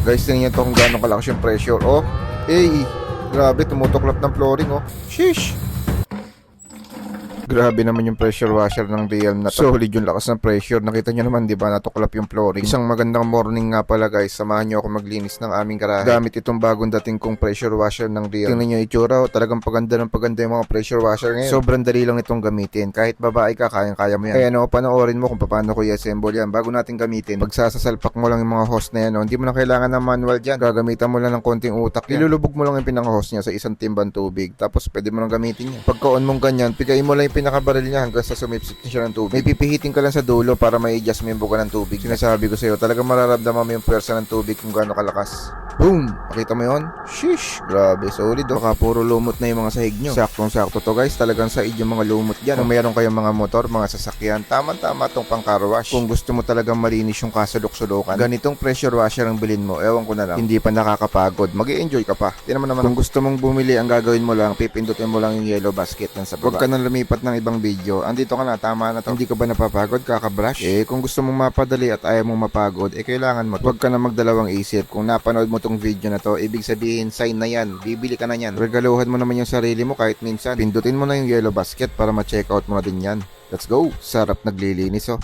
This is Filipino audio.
Guys, tingnan nyo to kung gaano kalakas yung pressure. Oh, grabe, tumutuklap ng flooring, oh. Sheesh! Grabe naman yung pressure washer ng Realm na to. Solid yung lakas ng pressure. Nakita nyo naman, di ba, natuklap yung flooring. Isang magandang morning nga pala, guys. Samahan nyo ako maglinis ng aming garahe gamit itong bagong dating kong pressure washer ng Realm. Tingnan nyo itsura, oh. Talagang paganda ng paganda yung mga pressure washer ngayon. Sobrang dali lang itong gamitin. Kahit babae ka, kayang-kaya mo yan. Kaya no, panoorin mo kung paano ko i-assemble yan bago natin gamitin. Pagsasalpak mo lang yung mga hose na yan, oh. Hindi mo na kailangan ng manual dyan. Gagamitan mo lang ng konting utak yan. Ilulubog mo lang yung pinaka-hose niya sa isang timbang tubig. Tapos pwede mo lang gamitin yan. Pagka-on mong ganyan, pigayin mo lang yung pinakabaril niya hanggang sa sumipsip na siya ng tubig. May pipihitin ka lang sa dulo para ma-adjust mo yung buga ng tubig. Sinasabi ko sa'yo, talagang mararamdaman mo yung pwersa ng tubig kung gaano kalakas. Boom! Nakita mo yun? Sheesh! Grabe, solid oh. Baka puro lumot na yung mga sahig nyo. Saktong-sakto to guys, talagang said yung mga lumot dyan. Kung mayroon kayong mga motor, mga sasakyan, tama-tama tong pang car wash. Kung gusto mo talagang malinis yung kasulok-sulukan, ganitong pressure washer ang bilhin mo. Ewan ko na lang, hindi pa nakakapagod. Mag-i-enjoy ka pa. Tingnan mo naman, kung gusto mong bumili, ang gagawin mo lang, pipindutin mo lang yung yellow basket ng sa baba. Huwag ka nang lumipat ng ibang video. Andito ka na, tama na to. Hindi ka ba napapagod, kakabrush? Kung gusto mong mapadali at ayaw mong mapagod, kailangan mo. Huwag ka na magdalawang isip. Kung napanood mo tong video na to, ibig sabihin, sign na yan. Bibili ka na yan. Regaluhan mo naman yung sarili mo kahit minsan. Pindutin mo na yung yellow basket para ma-check out mo na din yan. Let's go! Sarap naglilinis oh.